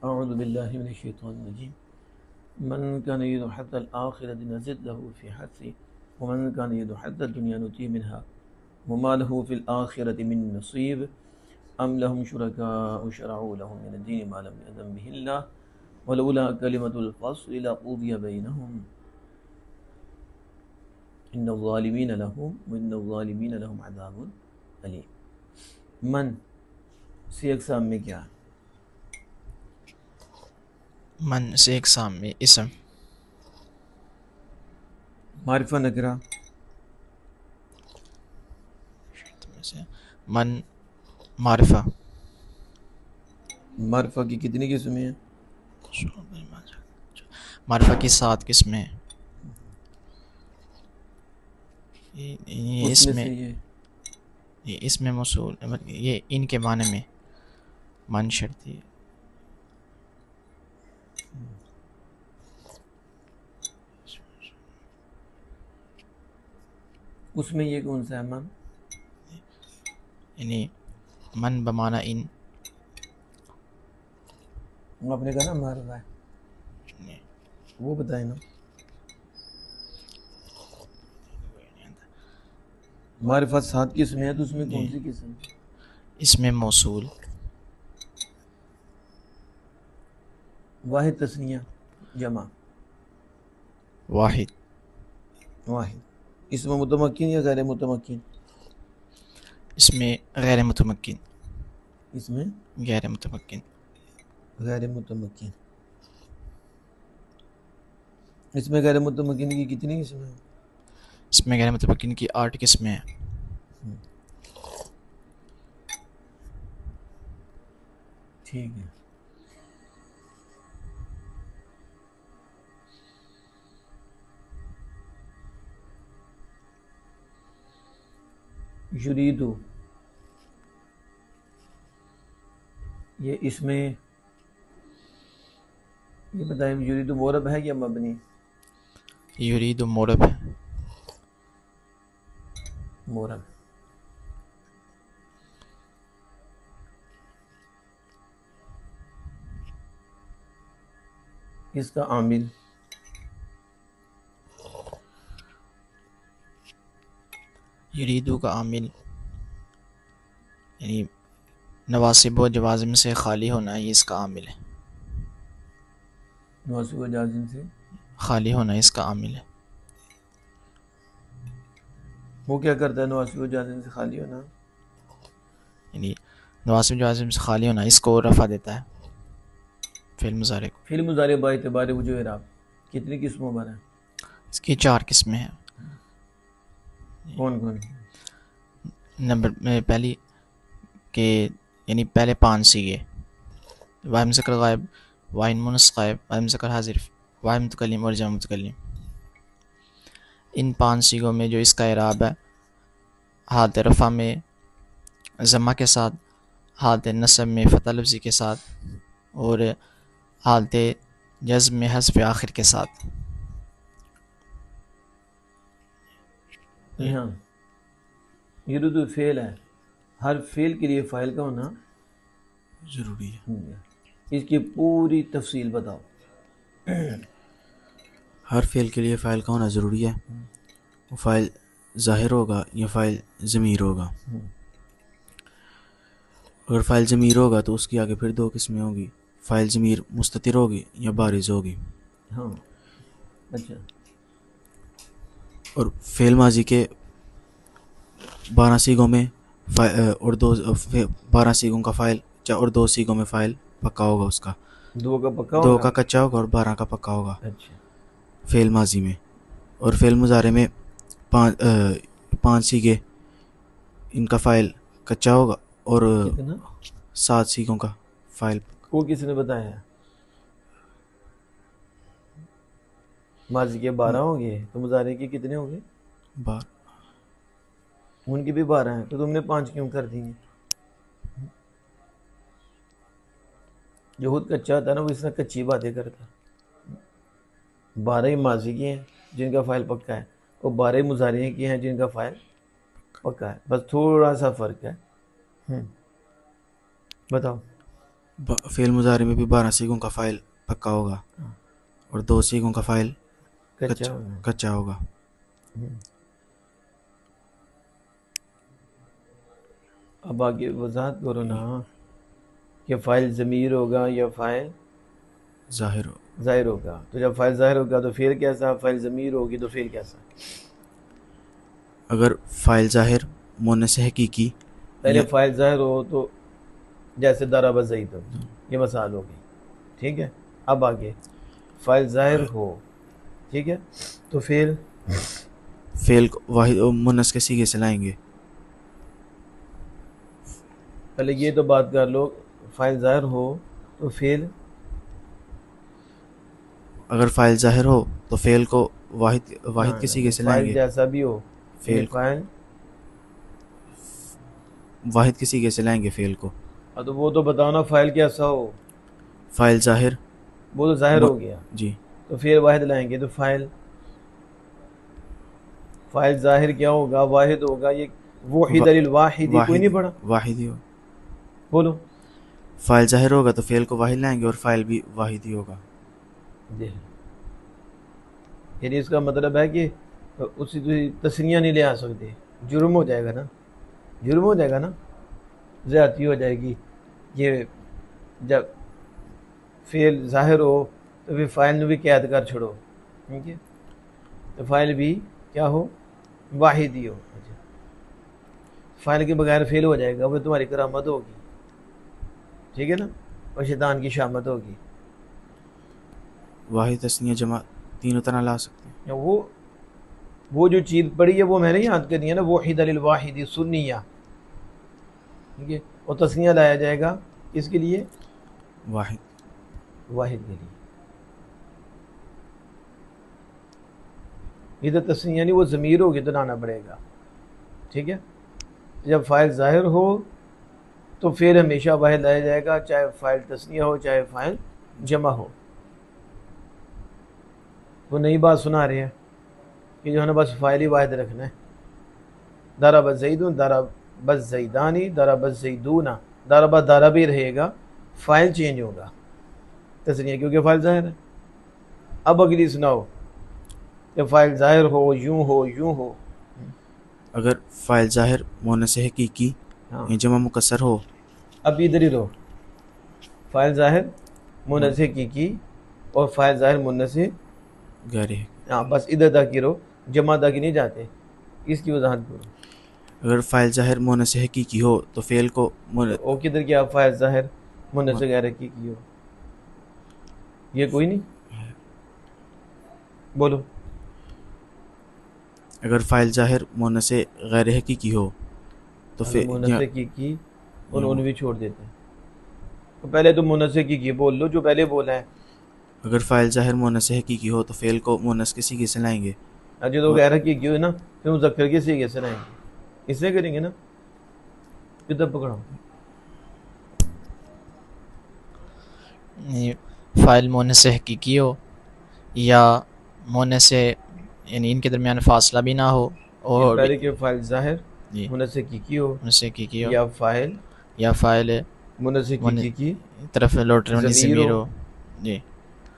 اعوذ باللہ من الشیطان الرجیم من كان يريد حظ الآخرة نزد له في حظه ومن كان يريد حظ الدنيا نؤتيه منها وما له في الآخرة من نصيب أم لهم شركاء شرعوا لهم من الدين ما لم يأذن به الله ولولا كلمة الفصل لقضي بينهم إن الظالمين لهم عذاب أليم. من سی اقسام میں کیا ہے؟ من سے اقسام میں اسم معرفہ نکرہ من معرفہ معرفہ کی کتنی قسمیں ہیں؟ معرفہ کی 7 قسمیں ہیں. یہ اس میں سے یہ اس میں موصول یہ ان کے معنی میں من شرطی ہے. اس میں یہ کون سا ہے من؟ یعنی من بمعنی ان. آپ نے کہا نا معرفہ ہے، وہ بتائیں نا. معرفہ 7 قسمیں ہیں تو اس میں کون سی قسم ہے؟ اس میں موصول واحد تثنیہ جمع واحد اس میں متمکن یا غیر متمکن؟ اس میں غیر متمکن اس میں غیر متمکن غیر متمکن. اس میں غیر متمکن کی کتنی قسمیں ہیں؟ اس میں غیر متمکن کی 8 قسمیں ہیں. ٹھیک ہے. یریدو یہ اس میں یہ بتائیں یریدو مورب ہے یا مبنی؟ یرید مورب ہے. مورب. اس کا عامل یریدو کا عامل یعنی نواسب و جوازم سے خالی ہونا یہ اس کا عامل ہے. نواسب و جازم سے خالی ہونا اس کا عامل ہے. وہ کیا کرتا ہے نواسب و جازم سے خالی ہونا؟ یعنی نواسب جوازم سے خالی ہونا اس کو رفع دیتا ہے فعل مضارع کو. فعل مضارع با اعتبار وجوہ اعراب کتنی قسموں پر ہے؟ اس کی 4 قسمیں ہیں. کون کون؟ نمبر میں پہلی کہ یعنی پہلے 5 سیغے واحد مذکر غائب، واحد مؤنث غائب، واحد مذکر حاضر، واحد متکلم اور جمع متکلم. ان 5 سیغوں میں جو اس کا اعراب ہے حالت رفع میں ضمہ کے ساتھ، حالت نصب میں فتح لفظی کے ساتھ اور حالت جزم میں حذف آخر کے ساتھ. ہاں یریدو فعل ہے، ہر فعل کے لیے فاعل کا ہونا ضروری ہے. اس کی پوری تفصیل بتاؤ. ہر فعل کے لیے فاعل کا ہونا ضروری ہے. وہ فاعل ظاہر ہوگا یا فاعل ضمیر ہوگا. اگر فاعل ضمیر ہوگا تو اس کی آگے پھر 2 قسمیں ہوگی، فاعل ضمیر مستتر ہوگی یا بارز ہوگی. ہاں اچھا. اور فعل ماضی کے 12 سیغوں میں اور 12 سیغوں کا فاعل اور 2 سیغوں میں فاعل پکا ہوگا. اس کا 2 کا پکا 2 ہوگا. کا کچا ہوگا اور 12 کا پکا ہوگا اچھا. فعل ماضی میں. اور فعل مضارع میں 5 سیغے ان کا فاعل کچا ہوگا اور کتنا؟ 7 سیغوں کا فاعل. وہ کس نے بتایا ہے؟ ماضی کے 12 ہوں گے تو مضارع کے کتنے ہوں گے؟ 12. ان کے بھی 12 ہیں تو تم نے 5 کیوں کر دی ہیں؟ جو خود کچا ہوتا ہے نا وہ اس طرح کچی باتیں کرتا ہے. 12 ہی ماضی کے ہیں جن کا فاعل پکا ہے اور 12 ہی مضارع کے ہیں جن کا فاعل پکا ہے. بس تھوڑا سا فرق ہے. بتاؤ. فعل مضارع میں بھی 12 سیغوں کا فاعل پکا ہوگا اور 2 سیغوں کا فاعل کچا کچا ہوگا. اب آگے وضاحت کرو نا کہ فاعل ضمیر ہوگا یا فاعل ظاہر ہو. ظاہر ہوگا. تو جب فاعل ظاہر ہوگا تو فعل کیسا؟ فاعل ضمیر ہوگی تو فعل کیسا؟ اگر فاعل ظاہر مونس حقیقی پہلے فاعل ظاہر ہو تو جیسے ضرب زید، یہ مثال ہوگی. ٹھیک ہے. اب آگے فاعل ظاہر ہو، ٹھیک ہے، تو فعل فعل کو واحد مونس کے صیغے سے لائیں گے. پہلے یہ تو بات کر لو، فاعل ظاہر ہو تو فعل، اگر فاعل ظاہر ہو تو فعل کو واحد کے صیغے سے لائیں فاعل گے. جیسا بھی ہو، فعل فاعل واحد کے صیغے سے لائیں گے فعل کو. تو وہ تو بتاؤ نا فاعل کیسا ہو. فاعل ظاہر وہ تو ظاہر ہو گیا جی. تو فعل واحد لائیں گے. تو فاعل ظاہر کیا ہوگا؟ واحد ہوگا. یہ وحید للواحد کوئی نہیں پڑھا؟ واحد ہی ہو. بولو. فاعل ظاہر ہوگا تو فعل کو واحد لائیں گے اور فاعل بھی واحد ہی ہوگا. یعنی اس کا مطلب ہے کہ اسی تسنیہ نہیں لے آ سکتے، جرم ہو جائے گا نا، جرم ہو جائے گا نا، زیادتی ہو جائے گی. یہ جب فعل ظاہر ہو تو پھر فاعل نے بھی قید کر چھوڑو. ٹھیک ہے. تو فاعل بھی کیا ہو؟ واحد ہی ہو. فاعل کے بغیر فعل ہو جائے گا، وہ تمہاری کرامت ہوگی. ٹھیک ہے نا. اور شیطان کی شامت ہوگی. واحد تثنیہ جمع تینوں طرح لا سکتے ہیں. وہ جو چیز پڑی ہے وہ میں نے یاد کرنی ہے نا، وحید للواحد سنیہ. ٹھیک ہے. اور تثنیہ لایا جائے گا اس کے لیے واحد واحد کے لیے. ادھر تثنیہ نہیں، وہ ضمیر ہوگی تو لانا پڑے گا. ٹھیک ہے. جب فاعل ظاہر ہو تو پھر ہمیشہ واحد لایا جائے گا، چاہے فاعل تثنیہ ہو چاہے فاعل جمع ہو. وہ نئی بات سنا رہے ہیں کہ جو ہے نا بس فاعل ہی واحد رکھنا ہے. ضرب زید، ضرب الزیدان، ضرب الزیدون، ضرب ضرب ہی رہے گا، فاعل چینج ہوگا تثنیہ کیونکہ فاعل ظاہر ہے. اب اگلی سناؤ کہ فاعل ظاہر ہو یوں ہو یوں ہو. اگر فاعل ظاہر مونس حقیقی یا جمع مکسر ہو. اب ادھر ہی رہو. فاعل ظاہر مونس حقیقی اور فاعل ظاہر مونس، غیر ہاں بس ادھر تک ہی رہو، جمع تک ہی نہیں جاتے. اس کی وضاحت کرو. اگر فاعل ظاہر مونس حقیقی ہو تو فعل کو وہ کدھر کیا فاعل ظاہر مونس غیر حقیقی ہو؟ یہ کوئی نہیں. بولو. اگر فاعل ظاہر مونس غیر حقیقی ہو تو مونس حقیقی انہوں بھی چھوڑ دیتے ہیں. تو پہلے تو مونس حقیقی بول لو جو پہلے بولا ہے. اگر فاعل ظاہر مونس حقیقی ہو تو فعل کو مونس کے صیغے سے لائیں گے. جو تو غیر حقیقی ہوئے نا پھر مذکر کے صیغے سے لائیں گے. اس سے کریں گے نا. کدھر پکڑا فاعل مونس حقیقی ہو یا مونس، یعنی ان کے درمیان فاصلہ بھی نہ ہو، اور پہلے کہ فاعل ظاہر جی مونس حقیقی ہو مونس حقیقی ہو یا فاعل مونس حقیقی کی طرف لوٹنے والی ضمیر ضمیر ہو، ہو جی،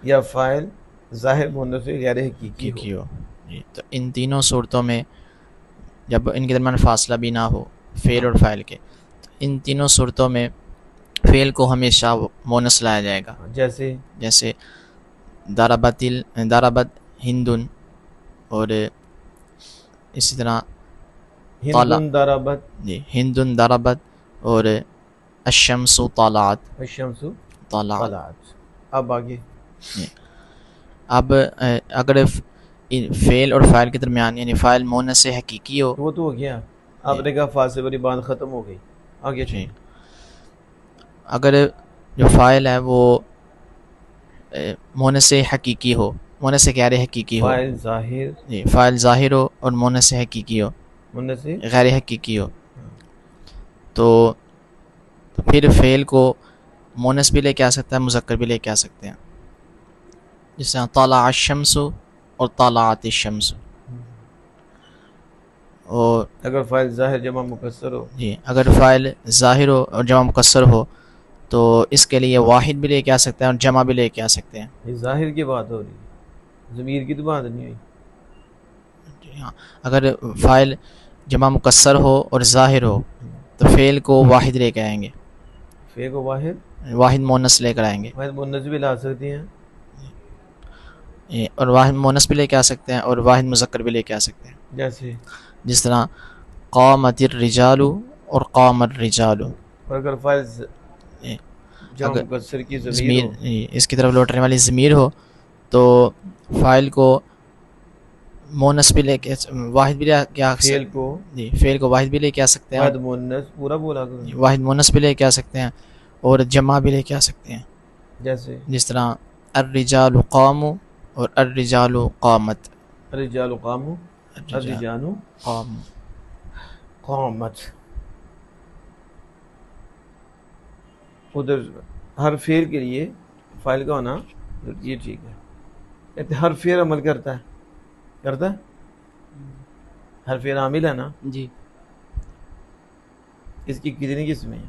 یا فاعل ظاہر مونس غیر حقیقی ہو. جی. تو ان تینوں صورتوں میں جب ان کے درمیان فاصلہ بھی نہ ہو فعل اور فاعل کے، تو ان تینوں صورتوں میں فعل کو ہمیشہ مونس لایا جائے گا. جیسے ضربت ہندن، اور اسی طرح ہندن ضربت، جی ہندن ضربت، اور الشمس طلعت. الشمس طلعت. اب آگے اب اگر فعل اور فاعل کے درمیان یعنی فاعل مونس حقیقی ہو، وہ تو ہو گیا. آپ نے کہا فاصلے والی بات ختم ہو گئی. آگے جی. اگر جو فاعل ہے وہ مونس حقیقی ہو، مونس غیر حقیقی ہو، فاعل ظاہر جی فاعل ظاہر ہو اور مونس حقیقی ہو، مونس غیر حقیقی ہو، تو پھر فعل کو مونس بھی لے کے آ سکتا ہے، مذکر بھی لے کے آ سکتے ہیں. جس طرح طلع الشمس اور طلعت الشمس. اور اگر فاعل ظاہر جمع مکسر ہو، جی اگر فاعل ظاہر ہو اور جمع مکسر ہو تو اس کے لیے واحد بھی لے کے آ سکتے ہیں اور جمع بھی لے کے آ سکتے ہیں. یہ ظاہر کی بات ہو رہی ہے، ضمیر کی تو بات نہیں ہوئی. جی ہاں، اگر فاعل جمع مکسر ہو اور ظاہر ہو تو فعل کو واحد لے کے آئیں گے، فے کو واحد واحد مونس لے کر آئیں گے. واحد مونث بھی لا سکتی ہیں. اور واحد مونس بھی لے کے آ سکتے ہیں اور واحد مذکر بھی لے کے آ سکتے ہیں. جیسے جس طرح قامت الرجال اور قام الرجال. اور اگر فاعل جمع اگر مکسر کی ضمیر ضمیر ہو، اس کی طرف لوٹنے والی ضمیر ہو تو فاعل کو مونس بھی لے کے واحد بھی لے کے آ فعل سکتے کو جی فعل کو واحد بھی لے کے آ سکتے ہیں، واحد مونث پورا بولا کرو. واحد مونس بھی لے کے آ سکتے ہیں اور جمع بھی لے کے آ سکتے ہیں. جیسے جس طرح الرجال قاموا اور الرجال قامت. الرجال قاموا الرجال قام قامت. ادھر ہر فعل کے لیے فاعل کا ہونا یہ ٹھیک ہے. کہتے ہر فعل عمل کرتا ہے ہر فعل عامل ہے نا. جی اس کی کتنی قسمیں ہیں؟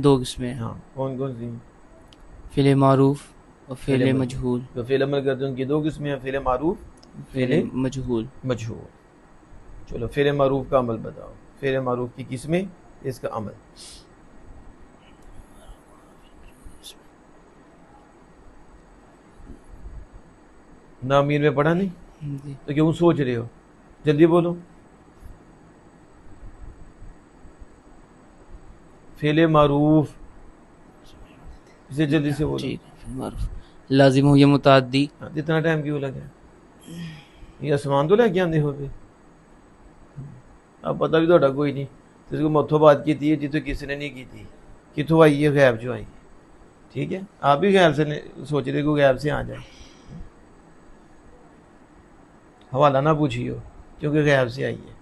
2 قسمیں ہیں، ہاں کون کون سی؟ فعل معروف اور فعل فعل مجہول. جو فعل عمل کرتے ہیں ان کی 2 قسمیں ہیں، فعل معروف فعل مجہول. مجہول. چلو فعل معروف کا عمل بتاؤ. فعل معروف کی قسمیں، اس کا عمل. نامیر میں پڑھا نہیں جی تو کیوں سوچ رہے ہو؟ جلدی بولو. فعل معروف، اسے جلدی سے بولو. جی فعل معروف لازم ہو یا متعدی. اتنا ٹائم کیوں لگا؟ یہ آسمان تو لے کے آندے ہو پھر اب پتہ بھی تو کوئی نہیں جس کو متھو بات کی تھی جی تو کسی نے نہیں کی تھی. کتوں آئی ہے غیب جو آئی ہے. ٹھیک ہے آپ بھی غیب سے سوچ رہے کہ غیب سے آ جائے. حوالہ نہ پوچھیے کیونکہ غیب سے آئی ہے.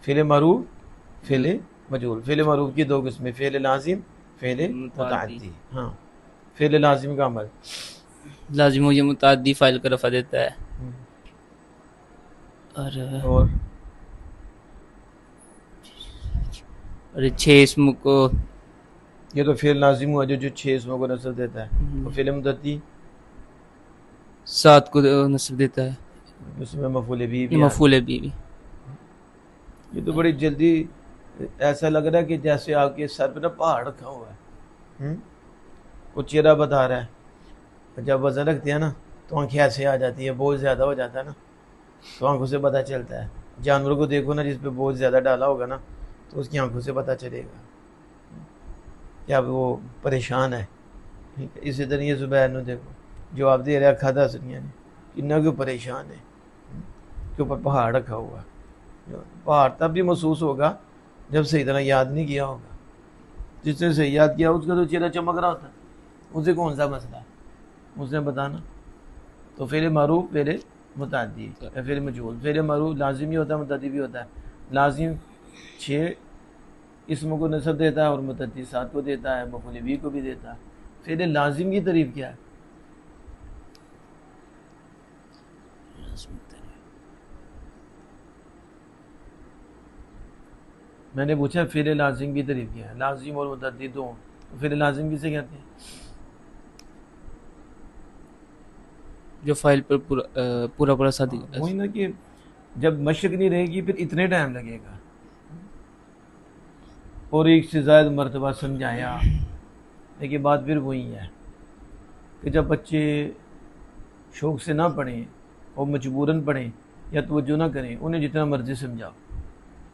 فعل معروف فعل مجہول. فعل معروف کی 2 قسمیں، فعل لازم فعل متعدی. ہاں فعل لازم کا عمل لازم ہو یا متعدی فاعل کا رفع دیتا ہے. اور 6 اسم کو یہ تو فعل لازم ہوا جو 6 اسموں کو نصب دیتا ہے. اور فعل متعدی 7 کو نصب دیتا ہے. اس میں مفعول بھی یہ مفعول بھی. یہ تو بڑی جلدی ایسا لگ رہا ہے کہ جیسے آپ کے سر پہ نا پہاڑ رکھا ہوا ہے. وہ چہرہ بتا رہا ہے. جب وزن رکھتے ہیں نا تو آنکھیں ایسے آ جاتی ہیں، بوجھ زیادہ ہو جاتا ہے نا تو آنکھوں سے پتہ چلتا ہے. جانور کو دیکھو نا جس پہ بوجھ زیادہ ڈالا ہوگا نا تو اس کی آنکھوں سے پتہ چلے گا کہ اب وہ پریشان ہے. اسی طرح یہ زبیر نے دیکھو جواب دے رہا کھادا سنیا نے کتنا کیوں پریشان ہے کے اوپر پہاڑ رکھا ہوا. پہاڑ تب بھی محسوس ہوگا جب صحیح طرح یاد نہیں کیا ہوگا. جس نے صحیح یاد کیا اس کا تو چہرہ چمک رہا ہوتا ہے. اسے کون سا مسئلہ ہے اس نے بتانا. تو فعل معروف فعل متعدی فعل مجہول. فعل معروف لازم بھی ہوتا ہے متعدی بھی ہوتا ہے. لازم 6 اسموں کو نصب دیتا ہے اور متعدی 7 کو دیتا ہے، مفعول بھی کو بھی دیتا ہے. فعل لازم کی تعریف کیا ہے؟ میں نے پوچھا فعل لازم کی تعریف کیا ہے. لازم اور متعدی 2. فعل لازم کسے کہتے ہیں؟ جو فائل پر پورا صادق. وہی نا کہ جب مشق نہیں رہے گی پھر اتنے ٹائم لگے گا. اور ایک سے زائد مرتبہ سمجھایا لیکن بات پھر وہی ہے کہ جب بچے شوق سے نہ پڑھیں اور مجبوراً پڑھیں یا توجہ نہ کریں انہیں جتنا مرضی سمجھاؤ.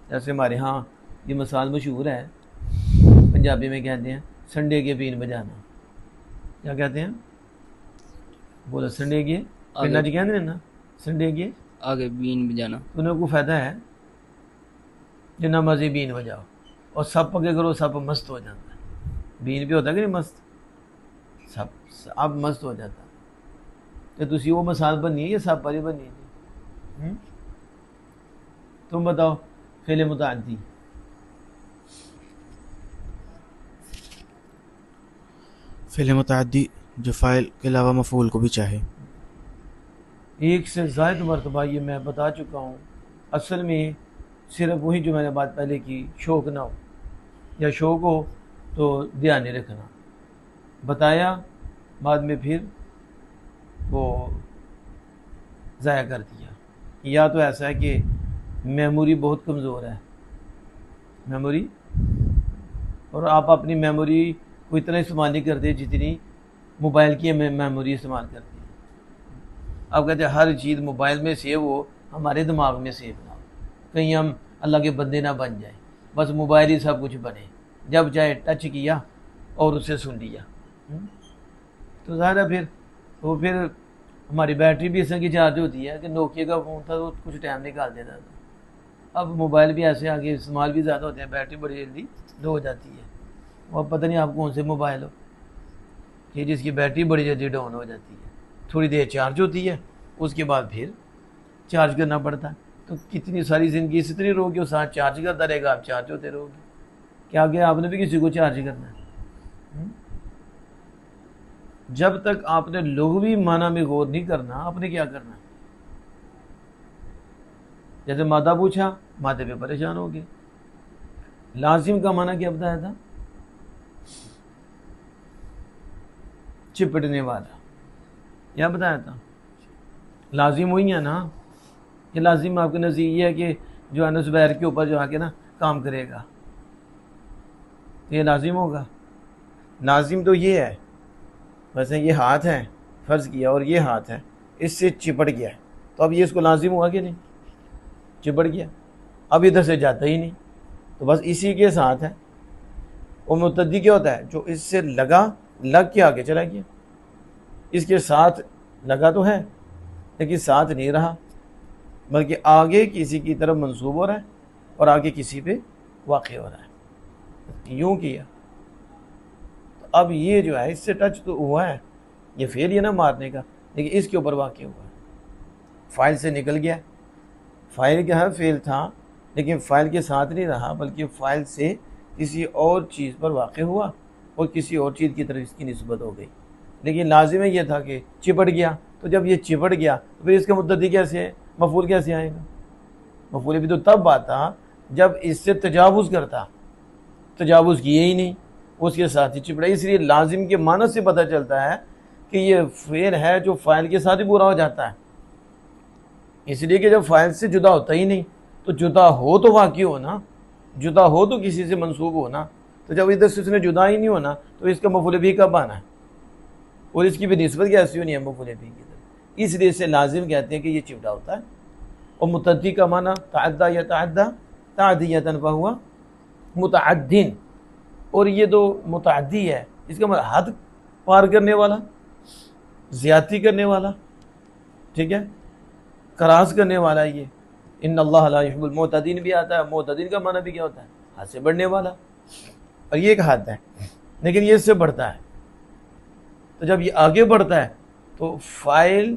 جیسے ہمارے ہاں یہ مثال مشہور ہے، پنجابی میں کہتے ہیں سنڈے کے پین بجانا. کیا کہتے ہیں؟ بولا سنڈے کے پنڈا جی کہتے ہیں نا سنڈے کے آگے بین بجانا. انہیں کو فائدہ ہے جنا مرضی بین بجاؤ اور سب پکے کرو سب مست ہو جاتا ہے. بین بھی ہوتا ہے کہ نہیں مست، سب اب مست ہو جاتا. تو تسی وہ مثال بنی ہے یا سب پر ہی بنی ہے؟ تم بتاؤ. فعل متعدی فعل متعدی جو فاعل کے علاوہ مفعول کو بھی چاہے. ایک سے زائد مرتبہ یہ میں بتا چکا ہوں. اصل میں صرف وہی جو میں نے بات پہلے کی، شوق نہ ہو، یا شوق ہو تو دھیان نہیں رکھنا، بتایا بعد میں پھر وہ ضائع کر دیا. یا تو ایسا ہے کہ میموری بہت کمزور ہے، میموری، اور آپ اپنی میموری کو اتنا استعمال نہیں کرتے جتنی موبائل کی میموری استعمال کرتے ہیں. آپ کہتے ہیں ہر چیز موبائل میں سیو ہو، ہمارے دماغ میں سیو نہ ہو، کہیں ہم اللہ کے بندے نہ بن جائیں، بس موبائل ہی سب کچھ بنے، جب چاہے ٹچ کیا اور اسے سن لیا. تو ظاہر ہے پھر ہماری بیٹری بھی اس طرح کی چارج ہوتی ہے کہ نوکیا کا فون تھا تو کچھ ٹائم نکال دیتا تھا. اب موبائل بھی ایسے آگے استعمال بھی زیادہ ہوتے ہیں، بیٹری بڑی جلدی لو ہو جاتی ہے. اور پتہ نہیں آپ کون سے موبائل ہو کہ جس کی بیٹری بڑی جلدی ڈاؤن ہو جاتی ہے، تھوڑی دیر چارج ہوتی ہے، اس کے بعد پھر چارج کرنا پڑتا ہے. تو کتنی ساری زندگی اس طرح رہو گی، وہ ساتھ چارج کرتا رہے گا، آپ چارج ہوتے رہو گے. کیا آگے آپ نے بھی کسی کو چارج کرنا ہے؟ جب تک آپ نے لغوی معنی میں غور نہیں کرنا، آپ نے کیا کرنا؟ جیسے مادہ پوچھا، مادے پہ پریشان ہو گئے. لازم کا معنی کیا بتایا تھا؟ چپٹنے والا. کیا بتایا تھا؟ لازم ہوئی ہے نا. یہ لازم آپ کے نزدیک یہ ہے کہ جو ہے نا زبیر کے اوپر جو آ کے نا کام کرے گا تو یہ لازم ہوگا. لازم تو یہ ہے، ویسے یہ ہاتھ ہے، فرض کیا، اور یہ ہاتھ ہے، اس سے چپٹ گیا ہے، تو اب یہ اس کو لازم ہوا کہ نہیں؟ چپٹ گیا، اب ادھر سے جاتا ہی نہیں، تو بس اسی کے ساتھ ہے. اور متعدی کیا ہوتا ہے؟ جو اس سے لگ کے آگے چلا گیا، اس کے ساتھ لگا تو ہے لیکن ساتھ نہیں رہا، بلکہ آگے کسی کی طرف منسوب ہو رہا ہے اور آگے کسی پہ واقع ہو رہا ہے. یوں کیا، اب یہ جو ہے اس سے ٹچ تو ہوا ہے، یہ فعل یہ نا مارنے کا، لیکن اس کے اوپر واقع ہوا ہے، فائل سے نکل گیا. فائل کیا ہے؟ فعل تھا، لیکن فائل کے ساتھ نہیں رہا، بلکہ فائل سے کسی اور چیز پر واقع ہوا اور کسی اور چیز کی طرف اس کی نسبت ہو گئی. لیکن لازم یہ تھا کہ چپٹ گیا، تو جب یہ چپٹ گیا تو پھر اس کا متعدی کیسے ہے؟ مفعول کیسے آئے گا؟ مفعول بھی تو تب آتا جب اس سے تجاوز کرتا، تجاوز کیے ہی نہیں، اس کے ساتھ ہی چپڑا. اس لیے لازم کے معنی سے پتہ چلتا ہے کہ یہ فعل ہے جو فاعل کے ساتھ ہی پورا ہو جاتا ہے، اس لیے کہ جب فاعل سے جدا ہوتا ہی نہیں، تو جدا ہو تو واقع ہونا، جدا ہو تو کسی سے منسوب ہونا. تو جب ادھر سے اس نے جدا ہی نہیں ہونا تو اس کا مفعول بھی کب آنا ہے، اور اس کی بھی نسبت کیسی ہونی ہے مفعول بھی کی طرف. اس لیے سے لازم کہتے ہیں کہ یہ چپٹا ہوتا ہے. اور متعدی کا معنی تعدی یتعدی تعدیۃ فہو متعدن، اور یہ تو متعدی ہے، اس کا مطلب حد پار کرنے والا، زیادتی کرنے والا، ٹھیک ہے، کراس کرنے والا. یہ ان اللہ لا یحب المعتدین بھی آتا ہے. معتدین کا معنی بھی کیا ہوتا ہے؟ حد سے بڑھنے والا. اور یہ ایک حد ہے، لیکن یہ اس سے بڑھتا ہے. تو جب یہ آگے بڑھتا ہے تو فاعل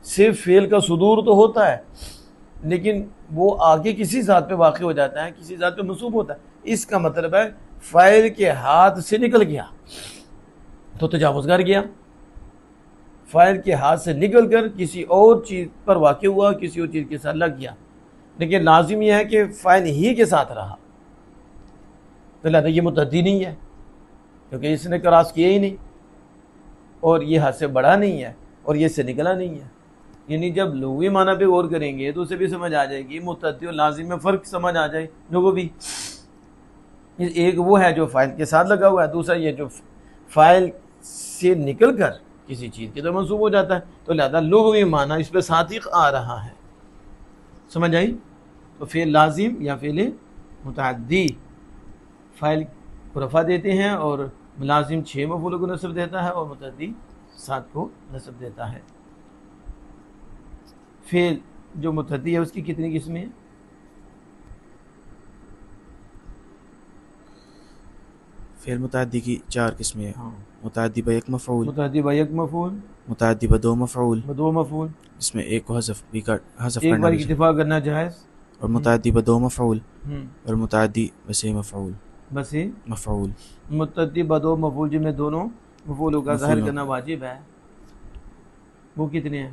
سے فعل کا صدور تو ہوتا ہے، لیکن وہ آگے کسی ذات پہ واقع ہو جاتا ہے، کسی ذات پہ منسوب ہوتا ہے. اس کا مطلب ہے فاعل کے ہاتھ سے نکل گیا تو تجاوز کر گیا، فاعل کے ہاتھ سے نکل کر کسی اور چیز پر واقع ہوا، کسی اور چیز کے ساتھ لگ گیا. لیکن لازم یہ ہے کہ فاعل ہی کے ساتھ رہا، تو لہذا یہ متعدی نہیں ہے کیونکہ اس نے کراس کیا ہی نہیں، اور یہ ہاتھ سے بڑھا نہیں ہے، اور یہ اس سے نکلا نہیں ہے. یعنی جب لغوی معنی پہ غور کریں گے تو اسے بھی سمجھ آ جائے گی، متعدی اور لازم میں فرق سمجھ آ جائے لوگوں بھی. ایک وہ ہے جو فاعل کے ساتھ لگا ہوا ہے، دوسرا یہ جو فاعل سے نکل کر کسی چیز کی طرف منسوب ہو جاتا ہے. تو لہذا لغوی معنی اس پہ صادق آ رہا ہے. سمجھ آئی؟ تو فعل لازم یا فعل متعدی فاعل کو رفع دیتے ہیں، اور لازم 6 مفعولوں کو نصب دیتا ہے اور متعدی 7 کو نصب دیتا ہے. فعل جو متعدی ہے اس کی کتنی قسمیں ہیں؟ فعل متعدی کی 4 قسمیں ہیں. متعدی با یک مفعول، متعدی با یک مفعول، متعدی با 2 مفعول، با 2 مفعول، جس میں ایک کو حذف ایک کرنا بار بھی چاہیے، اکتفا کرنا جائز، اور متعدی با 2 مفعول، ہم، اور متعدی بس مفعول. بس یہ مفعول متعدی با 2 مفعول جن میں دونوں مفعولوں کا ظاہر مفعولوں کرنا واجب ہے، وہ کتنے ہیں؟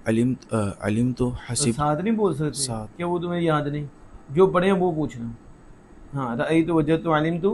علم تو حسب ساتھ نہیں بول سکتے ساتھ۔ کہ وہ تمہیں یاد نہیں، جو پڑھے ہیں وہ پوچھنا. ہاں رأیت وجدت علمت